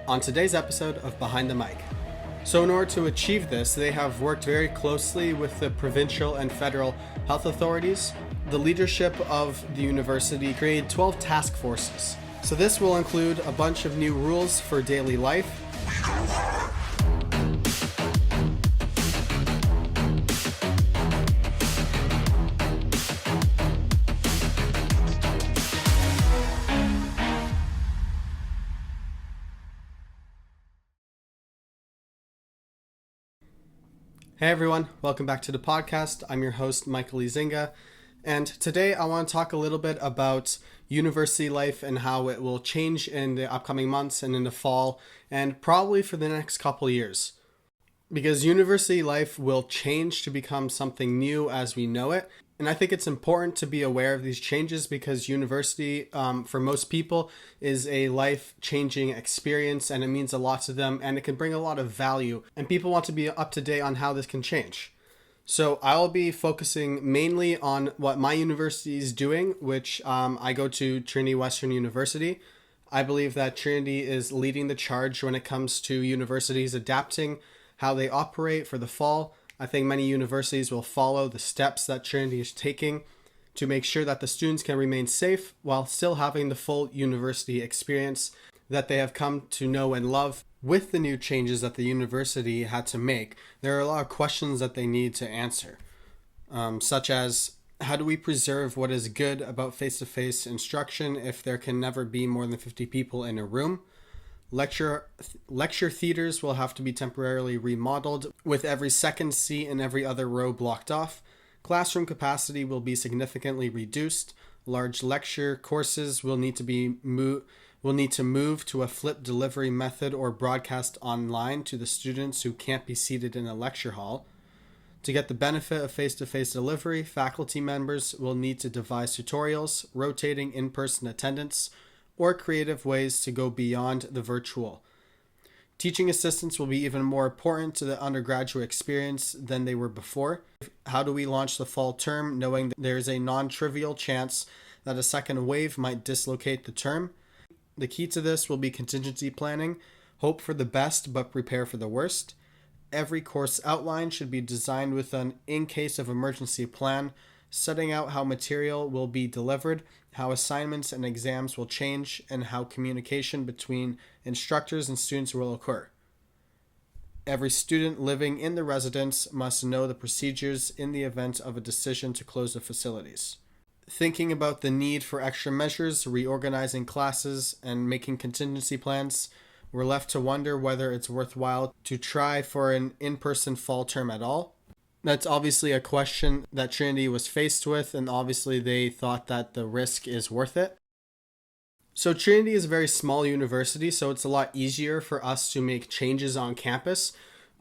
on today's episode of Behind the Mic. So in order to achieve this, they have worked very closely with the provincial and federal health authorities. The leadership of the university created 12 task forces. So this will include a bunch of new rules for daily life. Hey everyone, welcome back to the podcast. I'm your host, Michael Ezinga, and today I want to talk a little bit about university life and how it will change in the upcoming months and in the fall, and probably for the next couple years. Because university life will change to become something new as we know it. And I think it's important to be aware of these changes because university, for most people, is a life-changing experience and it means a lot to them and it can bring a lot of value. And people want to be up to date on how this can change. So I'll be focusing mainly on what my university is doing, which I go to Trinity Western University. I believe that Trinity is leading the charge when it comes to universities adapting how they operate for the fall. I think many universities will follow the steps that Trinity is taking to make sure that the students can remain safe while still having the full university experience that they have come to know and love. With the new changes that the university had to make, there are a lot of questions that they need to answer, such as how do we preserve what is good about face-to-face instruction if there can never be more than 50 people in a room? Lecture theaters will have to be temporarily remodeled with every second seat and every other row blocked off. Classroom capacity will be significantly reduced. Large lecture courses will need to move to a flipped delivery method or broadcast online to the students who can't be seated in a lecture hall. To get the benefit of face-to-face delivery, faculty members will need to devise tutorials, rotating in-person attendance, or creative ways to go beyond the virtual. Teaching assistants will be even more important to the undergraduate experience than they were before. How do we launch the fall term knowing that there is a non-trivial chance that a second wave might dislocate the term? The key to this will be contingency planning. Hope for the best but prepare for the worst. Every course outline should be designed with an in case of emergency plan, setting out how material will be delivered, how assignments and exams will change, and how communication between instructors and students will occur. Every student living in the residence must know the procedures in the event of a decision to close the facilities. Thinking about the need for extra measures, reorganizing classes, and making contingency plans, we're left to wonder whether it's worthwhile to try for an in-person fall term at all. That's obviously a question that Trinity was faced with, and obviously they thought that the risk is worth it. So Trinity is a very small university, so it's a lot easier for us to make changes on campus.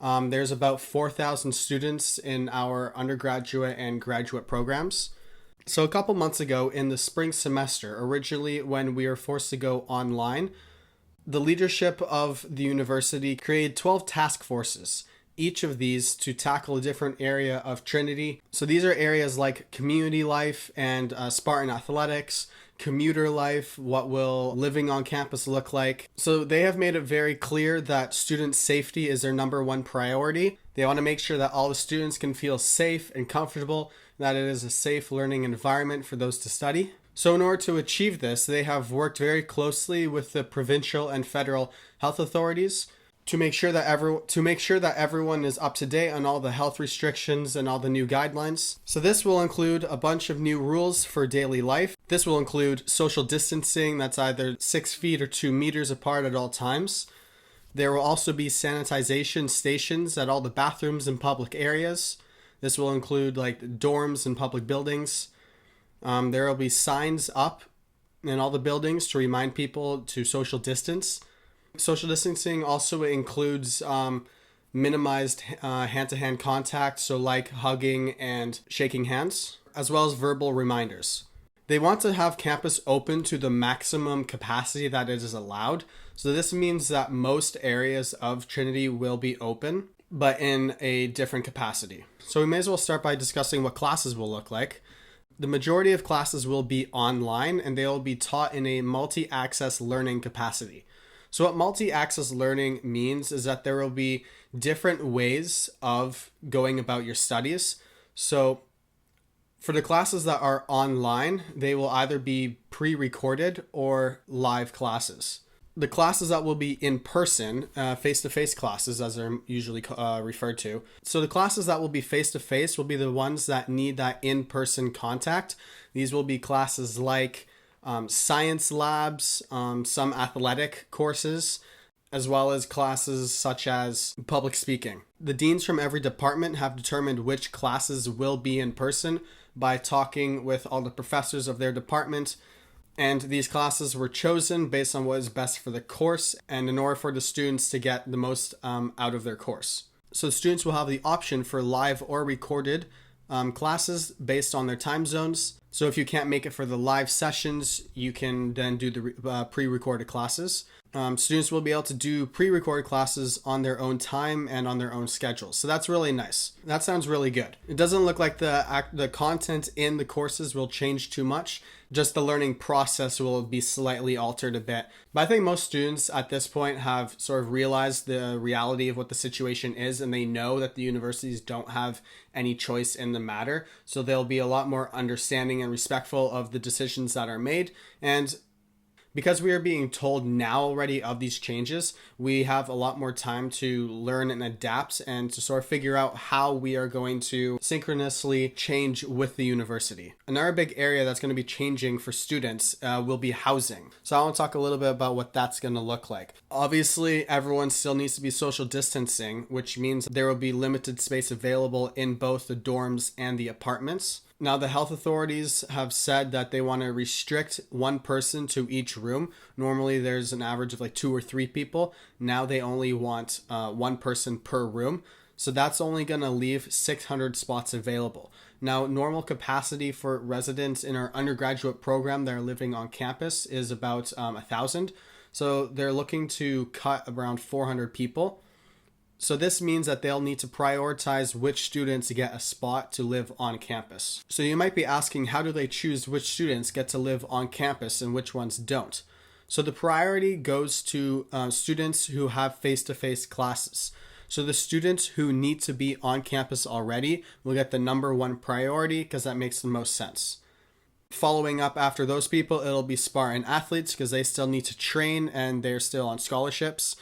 There's about 4,000 students in our undergraduate and graduate programs. So a couple months ago in the spring semester, originally when we were forced to go online, the leadership of the university created 12 task forces, each of these to tackle a different area of Trinity. So these are areas like community life and Spartan athletics, commuter life, what will living on campus look like. So they have made it very clear that student safety is their number one priority. They want to make sure that all the students can feel safe and comfortable, that it is a safe learning environment for those to study. So in order to achieve this, they have worked very closely with the provincial and federal health authorities to make sure that everyone is up to date on all the health restrictions and all the new guidelines. So this will include a bunch of new rules for daily life. This will include social distancing that's either 6 feet or 2 meters apart at all times. There will also be sanitization stations at all the bathrooms in public areas. This will include like dorms and public buildings. There will be signs up in all the buildings to remind people to social distance. Social distancing also includes minimized hand-to-hand contact, so like hugging and shaking hands, as well as verbal reminders. They want to have campus open to the maximum capacity that it is allowed. So this means that most areas of Trinity will be open, but in a different capacity. So we may as well start by discussing what classes will look like. The majority of classes will be online and they will be taught in a multi-access learning capacity. So what multi-access learning means is that there will be different ways of going about your studies. So for the classes that are online, they will either be pre-recorded or live classes. The classes that will be in person, face-to-face classes, as they're usually referred to. So the classes that will be face-to-face will be the ones that need that in-person contact. These will be classes like science labs, some athletic courses, as well as classes such as public speaking. The deans from every department have determined which classes will be in person by talking with all the professors of their department. And these classes were chosen based on what is best for the course and in order for the students to get the most out of their course. So students will have the option for live or recorded classes based on their time zones. So if you can't make it for the live sessions, you can then do the pre-recorded classes. Students will be able to do pre-recorded classes on their own time and on their own schedule. So that's really nice. That sounds really good. It doesn't look like the content in the courses will change too much. Just the learning process will be slightly altered a bit. But I think most students at this point have sort of realized the reality of what the situation is, and they know that the universities don't have any choice in the matter. So they'll be a lot more understanding and respectful of the decisions that are made. And because we are being told now already of these changes, we have a lot more time to learn and adapt and to sort of figure out how we are going to synchronously change with the university. Another big area that's going to be changing for students will be housing. So I want to talk a little bit about what that's going to look like. Obviously, everyone still needs to be social distancing, which means there will be limited space available in both the dorms and the apartments. Now, the health authorities have said that they want to restrict one person to each room. Normally, there's an average of like 2 or 3 people. Now they only want one person per room. So that's only going to leave 600 spots available. Now, normal capacity for residents in our undergraduate program that are living on campus is about 1,000. So they're looking to cut around 400 people. So this means that they'll need to prioritize which students get a spot to live on campus. So you might be asking, how do they choose which students get to live on campus and which ones don't? So the priority goes to students who have face-to-face classes. So the students who need to be on campus already will get the number one priority because that makes the most sense. Following up after those people, it'll be Spartan athletes because they still need to train and they're still on scholarships.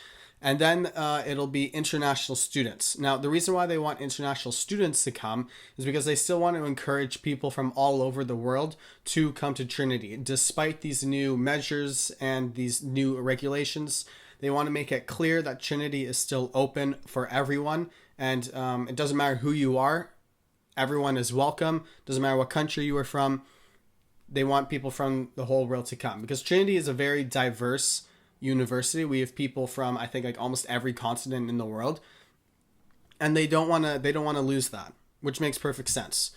And then it'll be international students. Now, the reason why they want international students to come is because they still want to encourage people from all over the world to come to Trinity. Despite these new measures and these new regulations, they want to make it clear that Trinity is still open for everyone. And it doesn't matter who you are. Everyone is welcome. Doesn't matter what country you are from. They want people from the whole world to come. Because Trinity is a very diverse university. We have people from, I think, like almost every continent in the world, and they don't want to lose that, which makes perfect sense.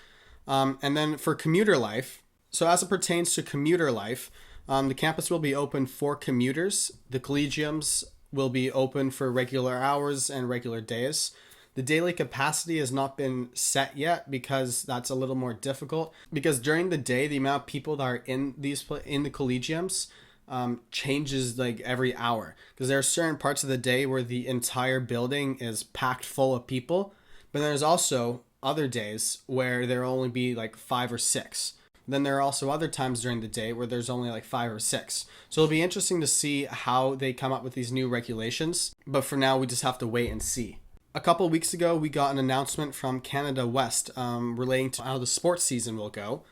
And then for commuter life, so as it pertains to commuter life, the campus will be open for commuters. The collegiums will be open for regular hours and regular days. The daily capacity has not been set yet because that's a little more difficult, because during the day, the amount of people that are in the collegiums changes like every hour, because there are certain parts of the day where the entire building is packed full of people, but there's also other days where there'll only be like 5 or 6. Then there are also other times during the day where there's only like 5 or 6. So it'll be interesting to see how they come up with these new regulations, but for now we just have to wait and see. A couple of weeks ago we got an announcement from Canada West relating to how the sports season will go.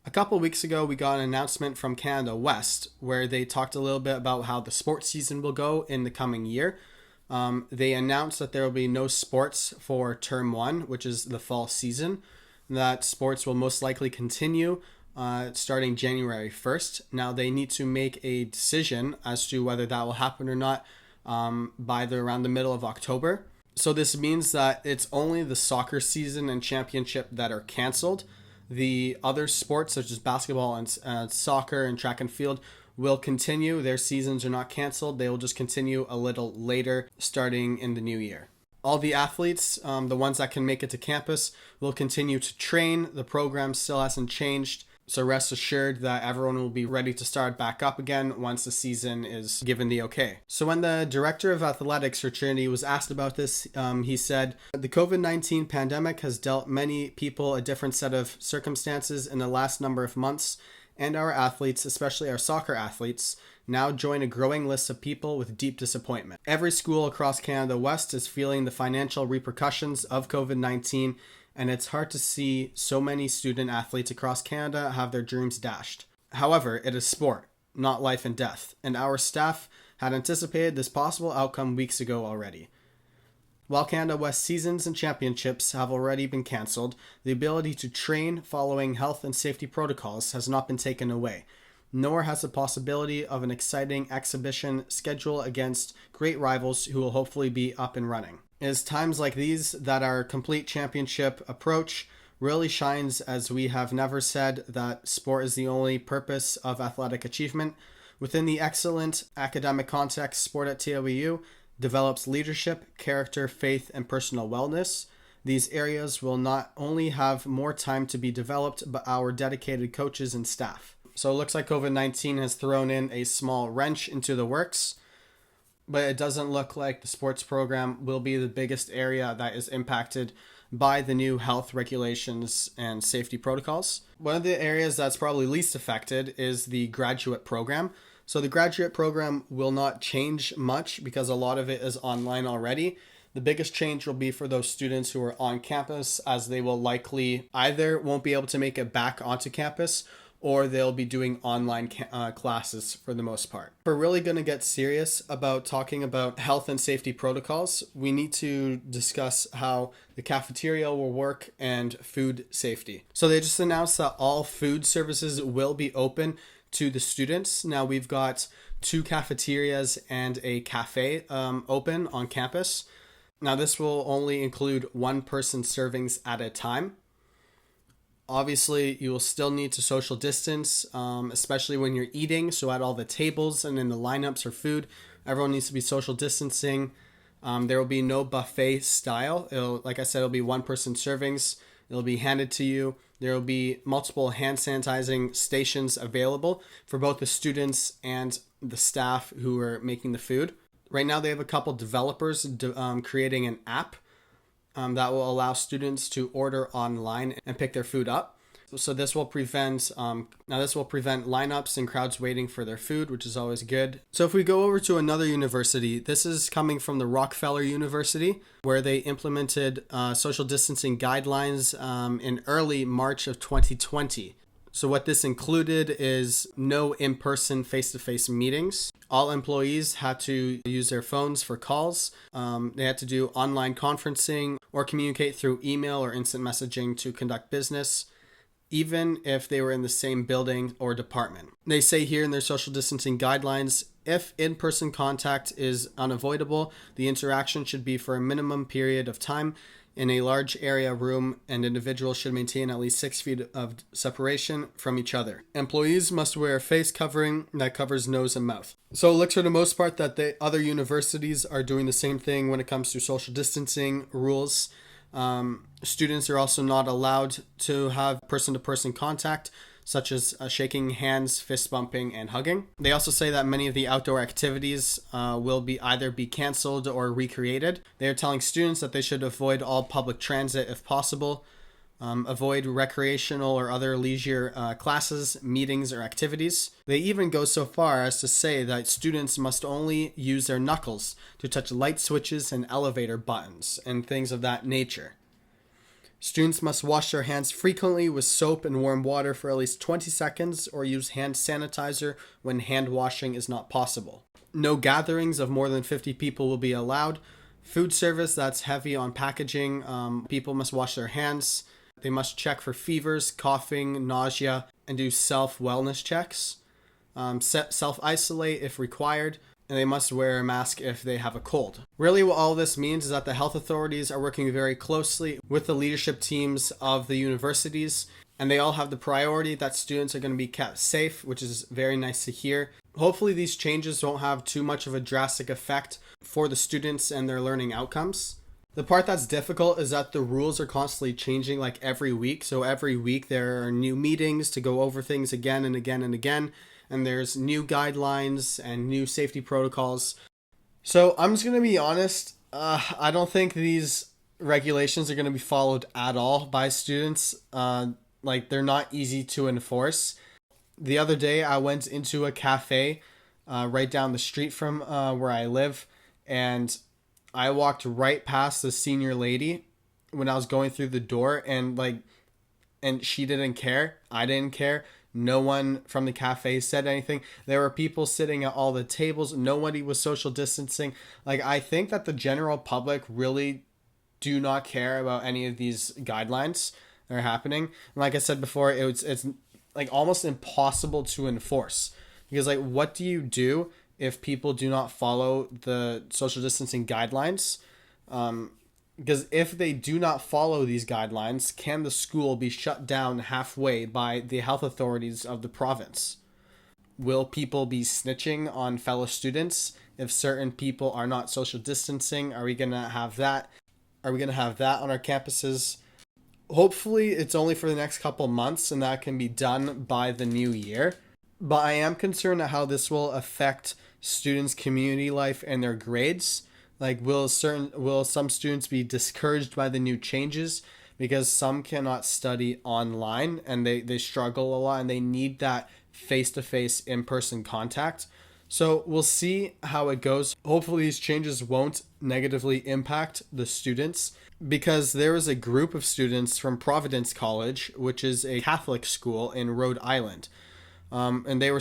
A couple of weeks ago, we got an announcement from Canada West where they talked a little bit about how the sports season will go in the coming year. They announced that there will be no sports for term 1, which is the fall season. That sports will most likely continue starting January 1st. Now, they need to make a decision as to whether that will happen or not by around the middle of October. So this means that it's only the soccer season and championship that are canceled. The other sports, such as basketball and soccer and track and field, will continue. Their seasons are not canceled. They will just continue a little later, starting in the new year. All the athletes, the ones that can make it to campus, will continue to train. The program still hasn't changed. So rest assured that everyone will be ready to start back up again once the season is given the okay. So when the director of athletics for Trinity was asked about this, he said, "The COVID-19 pandemic has dealt many people a different set of circumstances in the last number of months, and our athletes, especially our soccer athletes, now join a growing list of people with deep disappointment. Every school across Canada West is feeling the financial repercussions of COVID-19, and it's hard to see so many student athletes across Canada have their dreams dashed. However, it is sport, not life and death, and our staff had anticipated this possible outcome weeks ago already. While Canada West seasons and championships have already been cancelled, the ability to train following health and safety protocols has not been taken away, nor has the possibility of an exciting exhibition schedule against great rivals who will hopefully be up and running. It is times like these that our complete championship approach really shines, as we have never said that sport is the only purpose of athletic achievement. Within the excellent academic context, sport at TWU develops leadership, character, faith, and personal wellness. These areas will not only have more time to be developed, but our dedicated coaches and staff." So it looks like COVID-19 has thrown in a small wrench into the works, but it doesn't look like the sports program will be the biggest area that is impacted by the new health regulations and safety protocols. One of the areas that's probably least affected is the graduate program. So the graduate program will not change much because a lot of it is online already. The biggest change will be for those students who are on campus, as they will likely either won't be able to make it back onto campus, or they'll be doing online classes for the most part. If we're really going to get serious about talking about health and safety protocols, we need to discuss how the cafeteria will work and food safety. So they just announced that all food services will be open to the students. Now we've got 2 cafeterias and a cafe open on campus. Now this will only include 1 person servings at a time. Obviously, you will still need to social distance, especially when you're eating. So at all the tables and in the lineups for food, everyone needs to be social distancing. There will be no buffet style. Like I said, it'll be 1 person servings. It'll be handed to you. There will be multiple hand sanitizing stations available for both the students and the staff who are making the food. Right now, they have a couple developers creating an app that will allow students to order online and pick their food up. So this will prevent lineups and crowds waiting for their food, which is always good. So if we go over to another university, this is coming from the Rockefeller University, where they implemented social distancing guidelines in early March of 2020. So what this included is no in-person face-to-face meetings. All employees had to use their phones for calls. They had to do online conferencing or communicate through email or instant messaging to conduct business, even if they were in the same building or department. They say here in their social distancing guidelines, if in-person contact is unavoidable, the interaction should be for a minimum period of time in a large area room, and individuals should maintain at least 6 feet of separation from each other. Employees must wear a face covering that covers nose and mouth. So it looks for the most part that the other universities are doing the same thing when it comes to social distancing rules. Students are also not allowed to have person-to-person contact, such as shaking hands, fist bumping, and hugging. They also say that many of the outdoor activities will either be canceled or recreated. They are telling students that they should avoid all public transit if possible, avoid recreational or other leisure classes, meetings, or activities. They even go so far as to say that students must only use their knuckles to touch light switches and elevator buttons and things of that nature. Students must wash their hands frequently with soap and warm water for at least 20 seconds or use hand sanitizer when hand washing is not possible. No gatherings of more than 50 people will be allowed. Food service that's heavy on packaging, people must wash their hands. They must check for fevers, coughing, nausea, and do self-wellness checks. Self-isolate if required. And they must wear a mask if they have a cold. Really, what all this means is that the health authorities are working very closely with the leadership teams of the universities, and they all have the priority that students are going to be kept safe, which is very nice to hear. Hopefully, these changes won't have too much of a drastic effect for the students and their learning outcomes. The part that's difficult is that the rules are constantly changing like every week. So every week there are new meetings to go over things again and again and again. And there's new guidelines and new safety protocols. So I'm just going to be honest. I don't think these regulations are going to be followed at all by students. Like they're not easy to enforce. The other day I went into a cafe right down the street from where I live, and I walked right past the senior lady when I was going through the door, and she didn't care. I didn't care. No one from the cafe said anything. There were people sitting at all the tables. Nobody was social distancing. Like, I think that the general public really do not care about any of these guidelines that are happening. And like I said before, it's like almost impossible to enforce, because like, what do you do if people do not follow the social distancing guidelines? Because if they do not follow these guidelines, can the school be shut down halfway by the health authorities of the province? Will people be snitching on fellow students if certain people are not social distancing? Are we going to have that? Are we going to have that on our campuses? Hopefully it's only for the next couple months and that can be done by the new year. But I am concerned at how this will affect students' community life and their grades. Like, will some students be discouraged by the new changes because some cannot study online and they struggle a lot and they need that face-to-face in-person contact? So we'll see how it goes. Hopefully these changes won't negatively impact the students, because there was a group of students from Providence College, which is a Catholic school in Rhode Island. And they were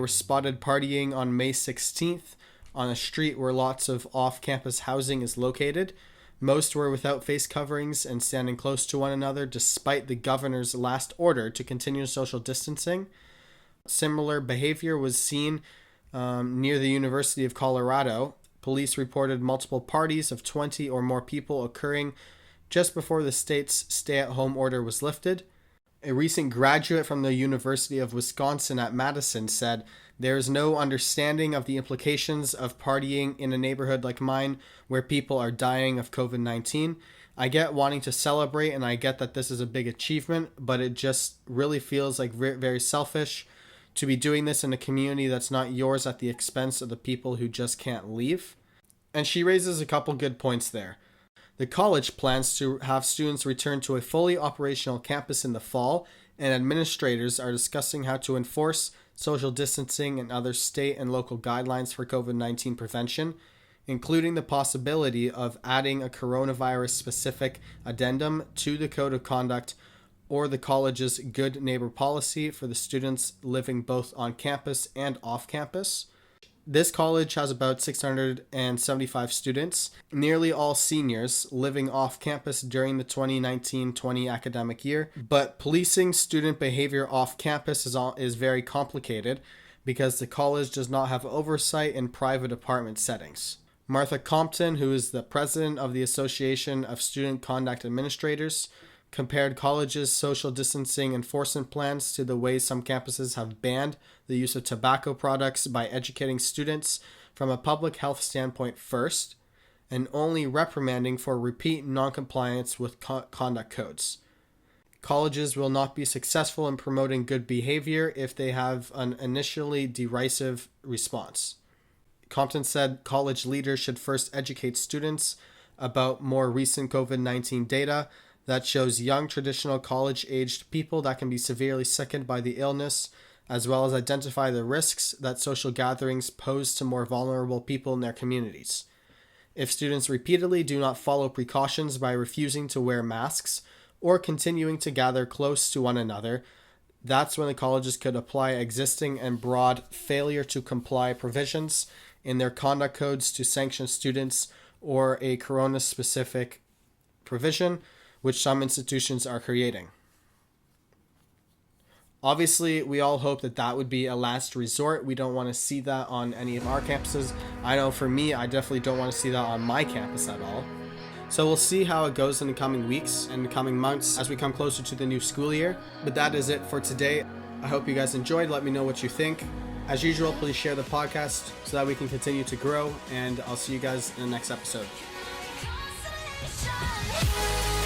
spotted partying on May 16th on a street where lots of off-campus housing is located. Most were without face coverings and standing close to one another despite the governor's last order to continue social distancing. Similar behavior was seen near the University of Colorado. Police reported multiple parties of 20 or more people occurring just before the state's stay-at-home order was lifted. A recent graduate from the University of Wisconsin at Madison said, "There is no understanding of the implications of partying in a neighborhood like mine where people are dying of COVID-19. I get wanting to celebrate and I get that this is a big achievement, but it just really feels like very selfish to be doing this in a community that's not yours at the expense of the people who just can't leave." And she raises a couple good points there. The college plans to have students return to a fully operational campus in the fall, and administrators are discussing how to enforce social distancing and other state and local guidelines for COVID-19 prevention, including the possibility of adding a coronavirus-specific addendum to the Code of Conduct or the college's Good Neighbor policy for the students living both on campus and off campus. This college has about 675 students, nearly all seniors, living off campus during the 2019-20 academic year. But policing student behavior off campus is very complicated because the college does not have oversight in private apartment settings. Martha Compton, who is the president of the Association of Student Conduct Administrators, compared colleges' social distancing enforcement plans to the way some campuses have banned the use of tobacco products by educating students from a public health standpoint first, and only reprimanding for repeat noncompliance with conduct codes. Colleges will not be successful in promoting good behavior if they have an initially derisive response. Compton said college leaders should first educate students about more recent COVID-19 data that shows young traditional college-aged people that can be severely sickened by the illness, as well as identify the risks that social gatherings pose to more vulnerable people in their communities. If students repeatedly do not follow precautions by refusing to wear masks or continuing to gather close to one another, that's when the colleges could apply existing and broad failure to comply provisions in their conduct codes to sanction students, or a corona-specific provision, which some institutions are creating. Obviously, we all hope that that would be a last resort. We don't want to see that on any of our campuses. I know for me, I definitely don't want to see that on my campus at all. So we'll see how it goes in the coming weeks and the coming months as we come closer to the new school year. But that is it for today. I hope you guys enjoyed. Let me know what you think. As usual, please share the podcast so that we can continue to grow, and I'll see you guys in the next episode. generation.